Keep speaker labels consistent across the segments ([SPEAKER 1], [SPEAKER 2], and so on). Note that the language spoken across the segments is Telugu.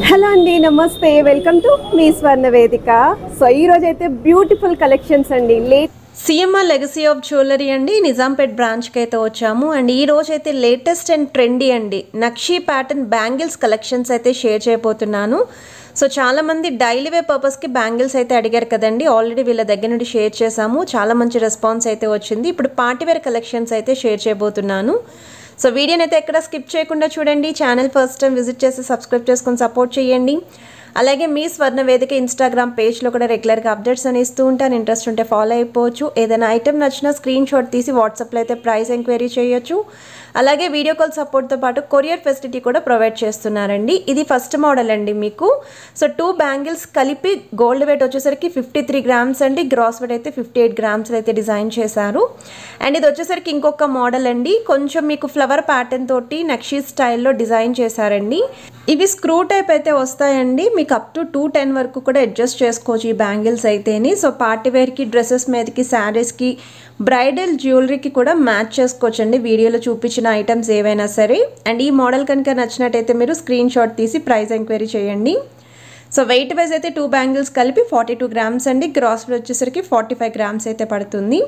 [SPEAKER 1] హలో అండి, నమస్తే. వెల్కమ్ టు మీ స్వర్ణ వేదిక. సో ఈ రోజు అయితే బ్యూటిఫుల్ కలెక్షన్స్ అండి.
[SPEAKER 2] సిఎంఆర్ లెగసీ ఆఫ్ జ్యువెలరీ అండి, నిజాంపేట్ బ్రాంచ్కి అయితే వచ్చాము. అండ్ ఈ రోజు అయితే లేటెస్ట్ అండ్ ట్రెండీ అండి నక్షీ ప్యాటర్న్ బ్యాంగిల్స్ కలెక్షన్స్ అయితే షేర్ చేయబోతున్నాను. సో చాలామంది డైలీ వే పర్పస్కి బ్యాంగిల్స్ అయితే అడిగారు కదండి. ఆల్రెడీ వీళ్ళ దగ్గర నుండి షేర్ చేశాము, చాలా మంచి రెస్పాన్స్ అయితే వచ్చింది. ఇప్పుడు పార్టీవేర్ కలెక్షన్స్ అయితే షేర్ చేయబోతున్నాను. సో వీడియోని అయితే ఎక్కడ స్కిప్ చేయకుండా చూడండి. ఛానల్ ఫస్ట్ టైం విజిట్ చేసి సబ్స్క్రైబ్ చేసుకొని సపోర్ట్ చేయండి. అలాగే మీ స్వర్ణ వేదిక ఇన్స్టాగ్రామ్ పేజ్లో కూడా రెగ్యులర్గా అప్డేట్స్ అని ఇస్తూ ఉంటాను. ఇంట్రెస్ట్ ఉంటే ఫాలో అయిపోవచ్చు. ఏదైనా ఐటెం నచ్చినా స్క్రీన్ షాట్ తీసి వాట్సాప్లో అయితే ప్రైస్ ఎంక్వైరీ చేయొచ్చు. అలాగే వీడియో కాల్ సపోర్ట్తో పాటు కొరియర్ ఫెసిలిటీ కూడా ప్రొవైడ్ చేస్తున్నారండి. ఇది ఫస్ట్ మోడల్ అండి మీకు. సో 2 బ్యాంగిల్స్ కలిపి గోల్డ్ వెయిట్ వచ్చేసరికి 53 గ్రామ్స్ అండి. గ్రాస్ వెయిట్ అయితే 58 గ్రామ్స్ అయితే డిజైన్ చేశారు. అండ్ ఇది వచ్చేసరికి ఇంకొక మోడల్ అండి. కొంచెం మీకు ఫ్లవర్ ప్యాటర్న్ తోటి నక్షీ స్టైల్లో డిజైన్ చేశారండి. ఇవి స్క్రూ టైప్ అయితే వస్తాయండి. మీకు అప్ టు 210 వరకు కూడా అడ్జస్ట్ చేసుకోవచ్చు ఈ బ్యాంగిల్స్ అయితేని. సో పార్టీ వేర్కి, డ్రెస్సెస్ మీదకి, శారీస్కి, బ్రైడల్ జ్యువెలరీకి కూడా మ్యాచ్ చేసుకోవచ్చు అండి, వీడియోలో చూపించిన ఐటమ్స్ ఏవైనా సరే. అండ్ ఈ మోడల్ కనుక నచ్చినట్టయితే మీరు స్క్రీన్ షాట్ తీసి ప్రైస్ ఎంక్వైరీ చేయండి. సో వెయిట్ వైజ్ అయితే 2 బ్యాంగిల్స్ కలిపి 42 గ్రామ్స్ అండి. గ్రాస్ వెయిట్ వచ్చేసరికి 45 గ్రామ్స్ అయితే పడుతుంది.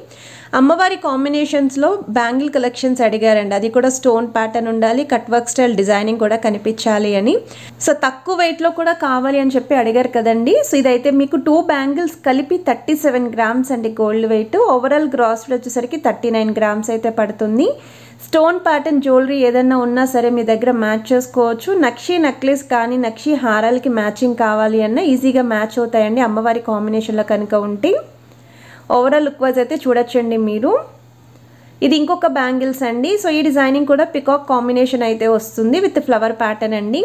[SPEAKER 2] అమ్మవారి కాంబినేషన్స్లో బ్యాంగిల్ కలెక్షన్స్ అడిగారండి. అది కూడా స్టోన్ ప్యాటర్న్ ఉండాలి, కట్ వర్క్ స్టైల్ డిజైనింగ్ కూడా కనిపించాలి అని. సో తక్కువ వెయిట్లో కూడా కావాలి అని చెప్పి అడిగారు కదండి. సో ఇదైతే మీకు 2 బ్యాంగిల్స్ కలిపి 37 గ్రామ్స్ అండి gold weight. Overall gross weight వచ్చేసరికి 39 గ్రామ్స్ అయితే పడుతుంది. స్టోన్ ప్యాటర్న్ జ్యువెలరీ ఏదైనా ఉన్నా సరే మీ దగ్గర మ్యాచ్ చేసుకోవచ్చు. నక్షీ నెక్లెస్ కానీ నక్షీ హారాలకి మ్యాచింగ్ కావాలి అన్నా ఈజీగా మ్యాచ్ అవుతాయండి అమ్మవారి కాంబినేషన్లో కనుక ఉంటే. ఓవరాల్ లుక్ వైజ్ అయితే చూడొచ్చండి మీరు. ఇది ఇంకొక బ్యాంగిల్స్ అండి. సో ఈ డిజైనింగ్ కూడా పికాక్ కాంబినేషన్ అయితే వస్తుంది విత్ ఫ్లవర్ ప్యాటర్న్ అండి.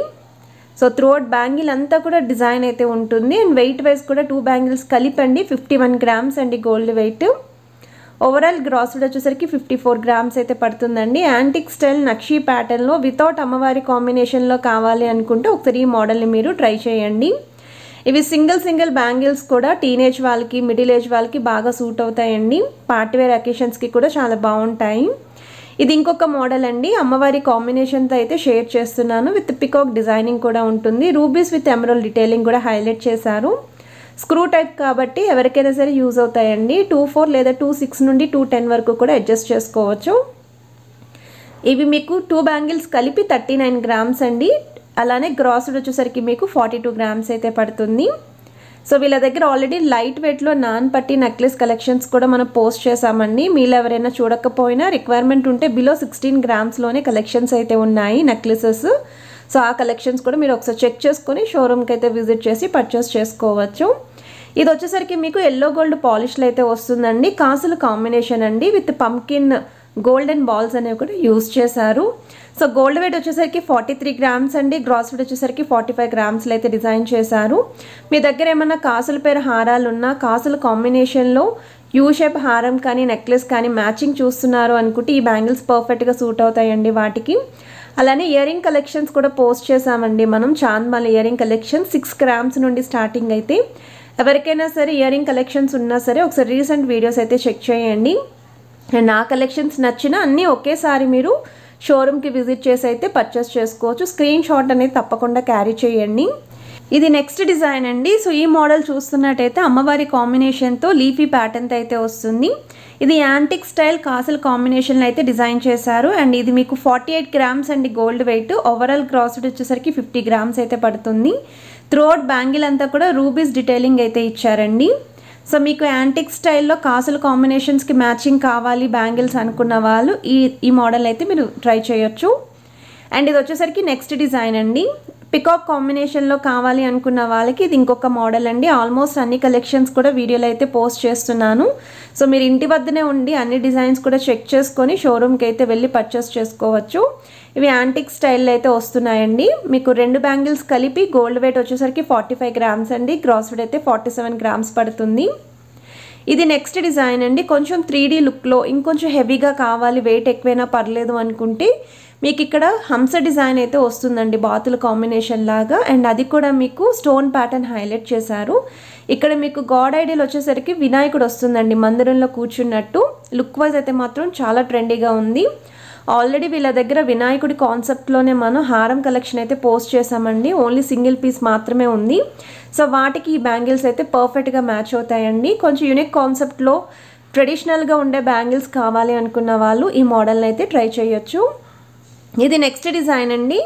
[SPEAKER 2] సో త్రూఅవుట్ బ్యాంగిల్ అంతా కూడా డిజైన్ అయితే ఉంటుంది. అండ్ వెయిట్ వైజ్ కూడా 2 బ్యాంగిల్స్ కలిపండి 51 గ్రామ్స్ అండి gold weight. Overall gross weight వచ్చేసరికి 54 గ్రామ్స్ అయితే పడుతుందండి. యాంటిక్ స్టైల్ నక్షీ ప్యాటర్న్లో వితౌట్ అమ్మవారి కాంబినేషన్లో కావాలి అనుకుంటే ఒకసారి ఈ మోడల్ని మీరు ట్రై చేయండి. ఇవి సింగిల్ బ్యాంగిల్స్ కూడా టీనేజ్ వాళ్ళకి, మిడిల్ ఏజ్ వాళ్ళకి బాగా సూట్ అవుతాయండి. పార్టీవేర్ అకేషన్స్కి కూడా చాలా బాగుంటాయి. ఇది ఇంకొక మోడల్ అండి. అమ్మవారి కాంబినేషన్తో అయితే షేర్ చేస్తున్నాను. విత్ పికాక్ డిజైనింగ్ కూడా ఉంటుంది. రూబీస్ విత్ ఎమరాల్డ్ డీటెయిలింగ్ కూడా హైలైట్ చేశారు. స్క్రూ టైప్ కాబట్టి ఎవరికైనా సరే యూజ్ అవుతాయండి. 24 లేదా 26 నుండి 210 వరకు కూడా అడ్జస్ట్ చేసుకోవచ్చు. ఇవి మీకు 2 బ్యాంగిల్స్ కలిపి 39 గ్రామ్స్ అండి. అలానే గ్రాస్ వెయిట్ వచ్చేసరికి మీకు 42 గ్రామ్స్ అయితే పడుతుంది. సో వీళ్ళ దగ్గర ఆల్రెడీ లైట్ వెయిట్లో నాన్ పట్టి నెక్లెస్ కలెక్షన్స్ కూడా మనం పోస్ట్ చేసామండి. మీలో ఎవరైనా చూడకపోయినా రిక్వైర్మెంట్ ఉంటే బిలో 16 గ్రామ్స్లోనే కలెక్షన్స్ అయితే ఉన్నాయి నెక్లెసెస్. సో ఆ కలెక్షన్స్ కూడా మీరు ఒకసారి చెక్ చేసుకొని షోరూమ్కి అయితే విజిట్ చేసి పర్చేస్ చేసుకోవచ్చు. ఇది వచ్చేసరికి మీకు ఎల్లో గోల్డ్ పాలిష్లో అయితే వస్తుందండి. కాసుల కాంబినేషన్ అండి విత్ పంకిన్ గోల్డెన్ బాల్స్ అనేవి కూడా యూజ్ చేశారు. సో గోల్డ్ వెయిట్ వచ్చేసరికి 43 గ్రామ్స్ అండి. గ్రాస్ వెయిట్ వచ్చేసరికి 45 గ్రామ్స్లో అయితే డిజైన్ చేశారు. మీ దగ్గర ఏమన్నా కాసుల పేరు హారాలు ఉన్నా, కాసుల కాంబినేషన్లో యూ షేప్ హారం కానీ నెక్లెస్ కానీ మ్యాచింగ్ చూస్తున్నారు అనుకుంటే ఈ బ్యాంగిల్స్ పర్ఫెక్ట్గా సూట్ అవుతాయండి వాటికి. అలానే ఇయర్ రింగ్ కలెక్షన్స్ కూడా పోస్ట్ చేసామండి మనం. చాంద్మాల ఇయర్ రింగ్ కలెక్షన్ 6 గ్రామ్స్ నుండి స్టార్టింగ్ అయితే. ఎవరికైనా సరే ఇయర్ రింగ్ కలెక్షన్స్ ఉన్నా సరే ఒకసారి రీసెంట్ వీడియోస్ అయితే చెక్ చేయండి. అండ్ నా కలెక్షన్స్ నచ్చినా అన్నీ ఒకేసారి మీరు షోరూమ్కి విజిట్ చేసి అయితే పర్చేస్ చేసుకోవచ్చు. స్క్రీన్ షాట్ అనేది తప్పకుండా క్యారీ చేయండి. ఇది నెక్స్ట్ డిజైన్ అండి. సో ఈ మోడల్ చూస్తున్నట్టయితే అమ్మవారి కాంబినేషన్తో లీఫీ ప్యాటర్న్తో అయితే వస్తుంది. ఇది యాంటిక్ స్టైల్ కాసుల కాంబినేషన్లో అయితే డిజైన్ చేశారు. అండ్ ఇది మీకు 48 గ్రామ్స్ అండి gold weight. Overall gross weight వచ్చేసరికి 50 గ్రామ్స్ అయితే పడుతుంది. త్రూఅవుట్ బ్యాంగిల్ అంతా కూడా రూబీస్ డీటెయిలింగ్ అయితే ఇచ్చారండి. సో మీకు యాంటిక్ స్టైల్లో కాసుల కాంబినేషన్స్కి మ్యాచింగ్ కావాలి బ్యాంగిల్స్ అనుకున్న వాళ్ళు ఈ మోడల్ అయితే మీరు ట్రై చేయొచ్చు. అండ్ ఇది వచ్చేసరికి నెక్స్ట్ డిజైన్ అండి. పికాక్ కాంబినేషన్లో కావాలి అనుకున్న వాళ్ళకి ఇది ఇంకొక మోడల్ అండి. ఆల్మోస్ట్ అన్ని కలెక్షన్స్ కూడా వీడియోలో అయితే పోస్ట్ చేస్తున్నాను. సో మీరు ఇంటి వద్దనే ఉండి అన్ని డిజైన్స్ కూడా చెక్ చేసుకొని షోరూమ్కి అయితే వెళ్ళి పర్చేస్ చేసుకోవచ్చు. ఇవి యాంటిక్ స్టైల్లో అయితే వస్తున్నాయండి. మీకు 2 బ్యాంగిల్స్ కలిపి గోల్డ్ వెయిట్ వచ్చేసరికి 45 గ్రామ్స్ అండి. గ్రాస్ వెయిట్ అయితే 47 గ్రామ్స్ పడుతుంది. ఇది నెక్స్ట్ డిజైన్ అండి. కొంచెం 3D లుక్లో ఇంకొంచెం హెవీగా కావాలి, వెయిట్ ఎక్కువైనా పర్లేదు అనుకుంటే మీకు ఇక్కడ హంస డిజైన్ అయితే వస్తుందండి, బాతుల కాంబినేషన్ లాగా. అండ్ అది కూడా మీకు స్టోన్ ప్యాటర్న్ హైలైట్ చేశారు. ఇక్కడ మీకు గాడ్ ఐడియల్ వచ్చేసరికి వినాయకుడు వస్తుందండి మందిరంలో కూర్చున్నట్టు. లుక్ వైజ్ అయితే మాత్రం చాలా ట్రెండీగా ఉంది. ఆల్రెడీ వీళ్ళ దగ్గర వినాయకుడి కాన్సెప్ట్లోనే మనం హారం కలెక్షన్ అయితే పోస్ట్ చేసామండి. ఓన్లీ సింగిల్ పీస్ మాత్రమే ఉంది. సో వాటికి ఈ బ్యాంగిల్స్ అయితే పర్ఫెక్ట్గా మ్యాచ్ అవుతాయండి. కొంచెం యూనిక్ కాన్సెప్ట్లో ట్రెడిషనల్గా ఉండే బ్యాంగిల్స్ కావాలి అనుకున్న వాళ్ళు ఈ మోడల్ని అయితే ట్రై చేయొచ్చు. ఇది నెక్స్ట్ డిజైన్ అండి.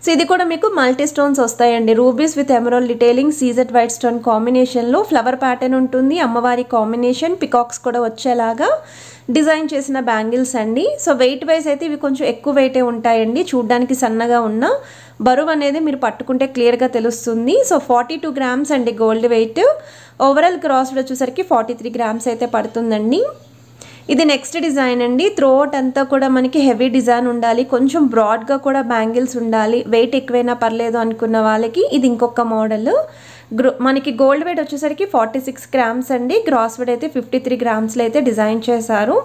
[SPEAKER 2] సో ఇది కూడా మీకు మల్టీ స్టోన్స్ వస్తాయండి. Rubies with emerald detailing, CZ white stone కాంబినేషన్లో ఫ్లవర్ ప్యాటర్న్ ఉంటుంది. అమ్మవారి కాంబినేషన్, పికాక్స్ కూడా వచ్చేలాగా డిజైన్ చేసిన బ్యాంగిల్స్ అండి. సో వెయిట్ వైజ్ అయితే ఇవి కొంచెం ఎక్కువ వెయిటే ఉంటాయండి. చూడ్డానికి సన్నగా ఉన్న బరువు అనేది మీరు పట్టుకుంటే క్లియర్గా తెలుస్తుంది. సో 42 గ్రామ్స్ అండి గోల్డ్ వెయిట్. ఓవరాల్ గ్రాస్ వచ్చేసరికి 43 గ్రామ్స్ అయితే పడుతుందండి. ఇది నెక్స్ట్ డిజైన్ అండి. త్రోఅవుట్ అంతా కూడా మనకి హెవీ డిజైన్ ఉండాలి, కొంచెం బ్రాడ్గా కూడా బ్యాంగిల్స్ ఉండాలి, వెయిట్ ఎక్కువైనా పర్లేదు అనుకున్న వాళ్ళకి ఇది ఇంకొక మోడల్. మనకి గోల్డ్ వెయిట్ వచ్చేసరికి 46 గ్రామ్స్ అండి. గ్రాస్ వెయిట్ అయితే 53 గ్రామ్స్లో అయితే డిజైన్ చేశారు.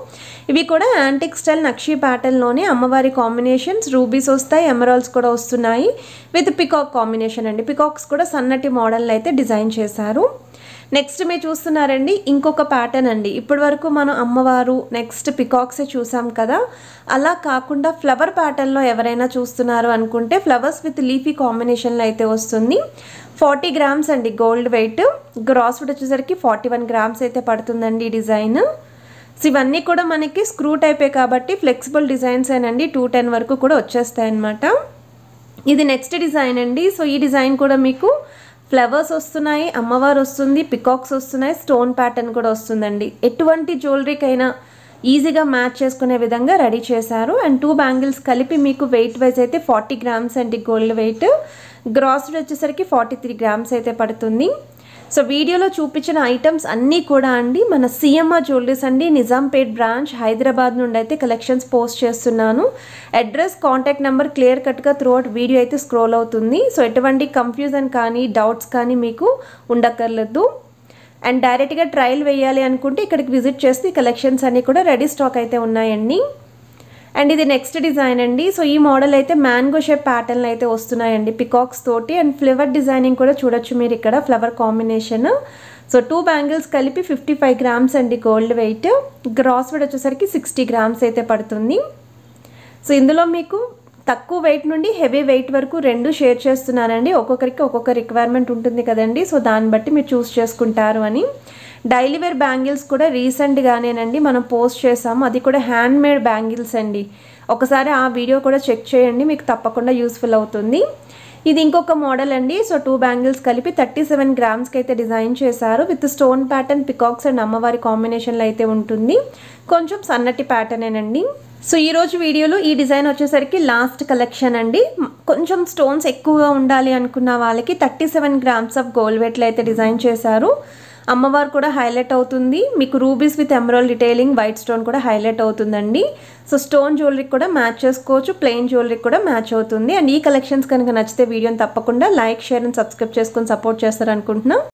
[SPEAKER 2] ఇవి కూడా యాంటిక్ స్టైల్ నక్షీ ప్యాటర్న్లోనే అమ్మవారి కాంబినేషన్స్, రూబీస్ వస్తాయి, ఎమరాల్డ్స్ కూడా వస్తున్నాయి విత్ పికాక్ కాంబినేషన్ అండి. పికాక్స్ కూడా సన్నటి మోడల్ అయితే డిజైన్ చేశారు. నెక్స్ట్ మీరు చూస్తున్నారండి ఇంకొక ప్యాటర్న్ అండి. ఇప్పటి వరకు మనం అమ్మవారు నెక్స్ట్ పికాక్సే చూసాం కదా, అలా కాకుండా ఫ్లవర్ ప్యాటర్న్లో ఎవరైనా చూస్తున్నారు అనుకుంటే ఫ్లవర్స్ విత్ లీఫీ కాంబినేషన్లో అయితే వస్తుంది. 40 గ్రామ్స్ అండి గోల్డ్ వెయిట్. గ్రాస్ వెయిట్ వచ్చేసరికి 41 గ్రామ్స్ అయితే పడుతుందండి ఈ డిజైన్. సో ఇవన్నీ కూడా మనకి స్క్రూ టైపే కాబట్టి ఫ్లెక్సిబుల్ డిజైన్స్ ఏనండి. 210 వరకు కూడా వచ్చేస్తాయి అన్నమాట. ఇది నెక్స్ట్ డిజైన్ అండి. సో ఈ డిజైన్ కూడా మీకు ఫ్లవర్స్ వస్తున్నాయి, అమ్మవారు వస్తుంది, పికాక్స్ వస్తున్నాయి, స్టోన్ ప్యాటర్న్ కూడా వస్తుందండి. ఎటువంటి జ్యువెలరీకైనా ఈజీగా మ్యాచ్ చేసుకునే విధంగా రెడీ చేశారు. అండ్ 2 బ్యాంగిల్స్ కలిపి మీకు వెయిట్ వైజ్ అయితే 40 గ్రామ్స్ అండి గోల్డ్ వెయిట్. గ్రాస్ వెయిట్ వచ్చేసరికి 43 గ్రామ్స్ అయితే పడుతుంది. సో వీడియోలో చూపించిన ఐటమ్స్ అన్నీ కూడా అండి మన సిఎంఆర్ జ్యువెలరీస్ అండి, నిజాంపేట్ బ్రాంచ్, హైదరాబాద్ నుండి అయితే కలెక్షన్స్ పోస్ట్ చేస్తున్నాను. అడ్రస్, కాంటాక్ట్ నెంబర్ క్లియర్ కట్గా త్రూఅవుట్ వీడియో అయితే స్క్రోల్ అవుతుంది. సో ఎటువంటి కన్ఫ్యూజన్ కానీ డౌట్స్ కానీ మీకు ఉండక్కర్లేదు. అండ్ డైరెక్ట్గా ట్రయల్ వేయాలి అనుకుంటే ఇక్కడికి విజిట్ చేస్తే కలెక్షన్స్ అన్నీ కూడా రెడీ స్టాక్ అయితే ఉన్నాయండి. అండ్ ఇది నెక్స్ట్ డిజైన్ అండి. సో ఈ మోడల్ అయితే మ్యాంగో షేప్ ప్యాటర్న్ అయితే వస్తున్నాయండి పికాక్స్ తోటి. అండ్ ఫ్లవర్ డిజైనింగ్ కూడా చూడొచ్చు మీరు ఇక్కడ, ఫ్లవర్ కాంబినేషన్. సో 2 బ్యాంగిల్స్ కలిపి 55 గ్రామ్స్ అండి గోల్డ్ వెయిట్. గ్రాస్ వెయిట్ వచ్చేసరికి 60 గ్రామ్స్ అయితే పడుతుంది. సో ఇందులో మీకు తక్కువ వెయిట్ నుండి హెవీ వెయిట్ వరకు రెండు షేర్ చేస్తున్నానండి. ఒక్కొక్కరికి ఒక్కొక్క రిక్వైర్మెంట్ ఉంటుంది కదండి. సో దాన్ని బట్టి మీరు చూస్ చేసుకుంటారు అని. డైలీ వేర్ బ్యాంగిల్స్ కూడా రీసెంట్గానేనండి మనం పోస్ట్ చేసాము. అది కూడా హ్యాండ్ మేడ్ బ్యాంగిల్స్ అండి. ఒకసారి ఆ వీడియో కూడా చెక్ చేయండి, మీకు తప్పకుండా యూస్ఫుల్ అవుతుంది. ఇది ఇంకొక మోడల్ అండి. సో 2 బ్యాంగిల్స్ కలిపి 37 గ్రామ్స్కి అయితే డిజైన్ చేశారు. With stone pattern, peacocks and అమ్మవారి కాంబినేషన్లో అయితే ఉంటుంది. కొంచెం సన్నటి ప్యాటర్నేనండి. సో ఈరోజు వీడియోలో ఈ డిజైన్ వచ్చేసరికి లాస్ట్ కలెక్షన్ అండి. కొంచెం స్టోన్స్ ఎక్కువగా ఉండాలి అనుకున్న వాళ్ళకి 37 గ్రామ్స్ ఆఫ్ గోల్డ్ వెయిట్లో అయితే డిజైన్ చేశారు. అమ్మవారు కూడా హైలైట్ అవుతుంది. మీకు rubies with emerald detailing, white stone కూడా హైలైట్ అవుతుందండి. సో స్టోన్ జ్యువెలరీకి కూడా మ్యాచ్ చేసుకోవచ్చు, ప్లెయిన్ జ్యువెలరీకి కూడా మ్యాచ్ అవుతుంది. అండ్ ఈ కలెక్షన్స్ కనుక నచ్చితే వీడియోని తప్పకుండా లైక్, షేర్ అండ్ సబ్స్క్రైబ్ చేసుకొని సపోర్ట్ చేస్తారనుకుంటున్నా.